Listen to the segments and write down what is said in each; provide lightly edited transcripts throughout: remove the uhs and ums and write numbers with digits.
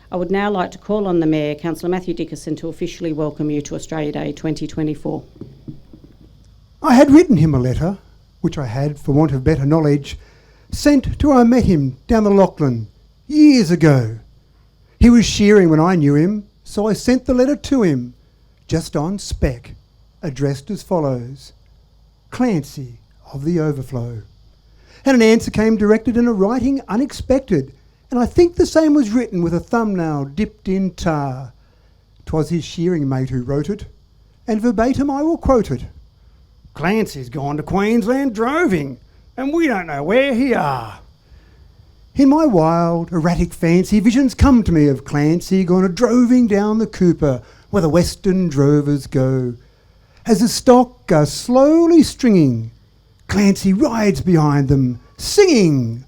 I would now like to call on the Mayor, Councillor Matthew Dickerson, to officially welcome you to Australia Day 2024. I had written him a letter, which I had, for want of better knowledge, sent to where I met him down the Lachlan years ago. He was shearing when I knew him, so I sent the letter to him, just on spec, addressed as follows: Clancy of the Overflow. And an answer came directed in a writing unexpected, and I think the same was written with a thumbnail dipped in tar. 'Twas his shearing mate who wrote it, and verbatim I will quote it. Clancy's gone to Queensland droving, and we don't know where he are. In my wild, erratic fancy, visions come to me of Clancy gone a droving down the Cooper, where the western drovers go. As the stock are slowly stringing, Clancy rides behind them, singing.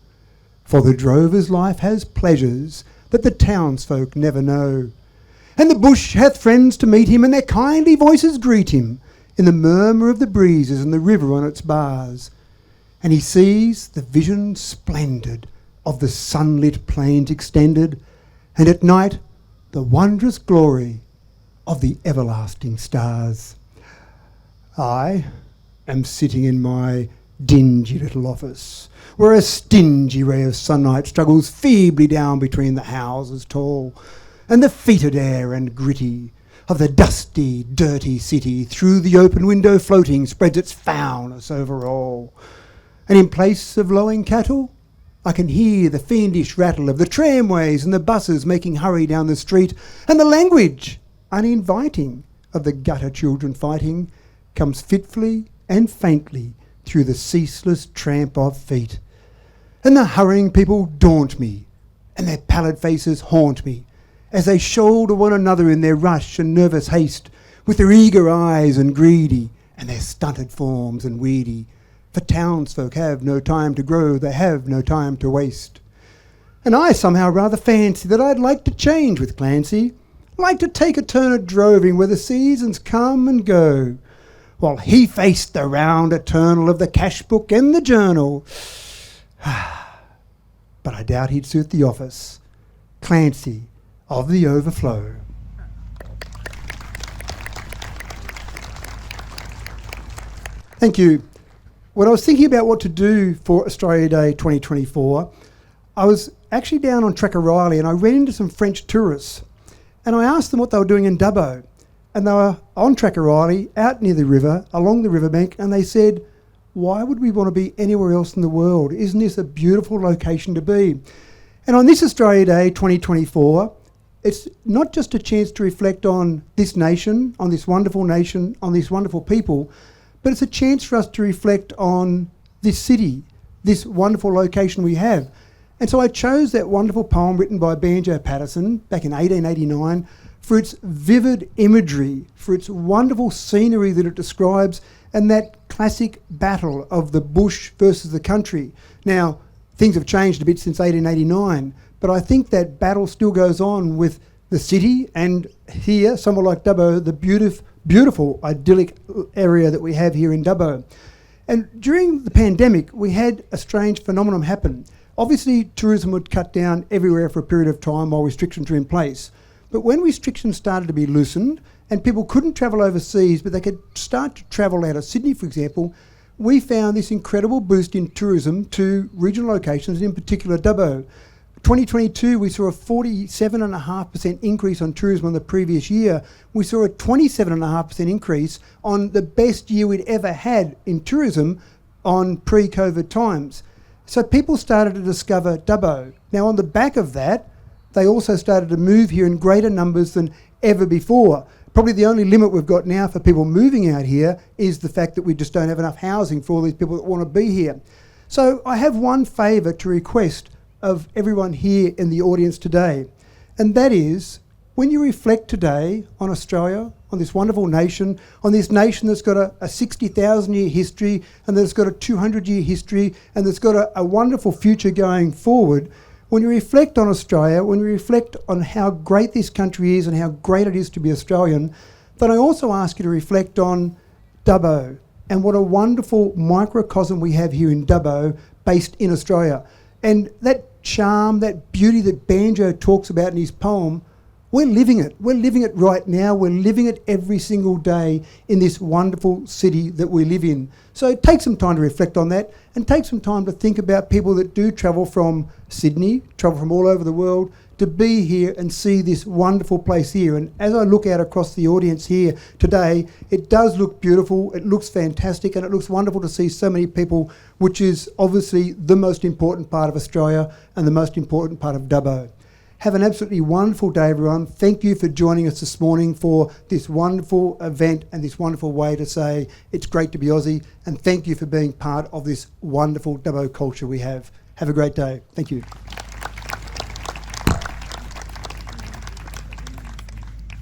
For the drover's life has pleasures that the townsfolk never know. And the bush hath friends to meet him, and their kindly voices greet him in the murmur of the breezes and the river on its bars. And he sees the vision splendid of the sunlit plains extended, and at night the wondrous glory of the everlasting stars. I am sitting in my dingy little office, where a stingy ray of sunlight struggles feebly down between the houses tall, and the fetid air and gritty of the dusty, dirty city through the open window floating spreads its foulness over all. And in place of lowing cattle, I can hear the fiendish rattle of the tramways and the buses making hurry down the street, and the language, uninviting, of the gutter children fighting comes fitfully and faintly through the ceaseless tramp of feet. And the hurrying people daunt me, and their pallid faces haunt me, as they shoulder one another in their rush and nervous haste, with their eager eyes and greedy, and their stunted forms and weedy. For townsfolk have no time to grow, they have no time to waste. And I somehow rather fancy that I'd like to change with Clancy, like to take a turn at droving where the seasons come and go, while he faced the round eternal of the cash book and the journal. But I doubt he'd suit the office. Clancy of the Overflow. Thank you. When I was thinking about what to do for Australia Day 2024, I was actually down on Mayoral and I ran into some French tourists, and I asked them what they were doing in Dubbo. And they were on Mayoral, out near the river, along the riverbank, and they said, why would we want to be anywhere else in the world? Isn't this a beautiful location to be? And on this Australia Day 2024, it's not just a chance to reflect on this nation, on this wonderful people, but it's a chance for us to reflect on this city, this wonderful location we have. And so I chose that wonderful poem written by Banjo Patterson back in 1889 for its vivid imagery, for its wonderful scenery that it describes, and that classic battle of the bush versus the country. Now, things have changed a bit since 1889, but I think that battle still goes on with the city, and here, somewhere like Dubbo, the beautiful, idyllic area that we have here in Dubbo. And during the pandemic, we had a strange phenomenon happen. Obviously, tourism would cut down everywhere for a period of time while restrictions were in place. But when restrictions started to be loosened and people couldn't travel overseas, but they could start to travel out of Sydney, for example, we found this incredible boost in tourism to regional locations, in particular Dubbo. 2022, we saw a 47.5% increase on tourism on the previous year. We saw a 27.5% increase on the best year we'd ever had in tourism on pre-COVID times. So people started to discover Dubbo. Now, on the back of that, they also started to move here in greater numbers than ever before. Probably the only limit we've got now for people moving out here is the fact that we just don't have enough housing for all these people that want to be here. So I have one favour to request of everyone here in the audience today, and that is, when you reflect today on Australia, on this wonderful nation, on this nation that's got a 60,000 year history, and that's got a 200-year history, and that's got a wonderful future going forward, when you reflect on Australia, when you reflect on how great this country is and how great it is to be Australian, then I also ask you to reflect on Dubbo and what a wonderful microcosm we have here in Dubbo based in Australia. And that charm, that beauty that Banjo talks about in his poem, we're living it. We're living it right now. We're living it every single day in this wonderful city that we live in. So take some time to reflect on that, and take some time to think about people that do travel from Sydney, travel from all over the world, to be here and see this wonderful place here. And as I look out across the audience here today, it does look beautiful, it looks fantastic, and it looks wonderful to see so many people, which is obviously the most important part of Australia and the most important part of Dubbo. Have an absolutely wonderful day, everyone. Thank you for joining us this morning for this wonderful event and this wonderful way to say it's great to be Aussie, and thank you for being part of this wonderful Dubbo culture we have. Have a great day. Thank you.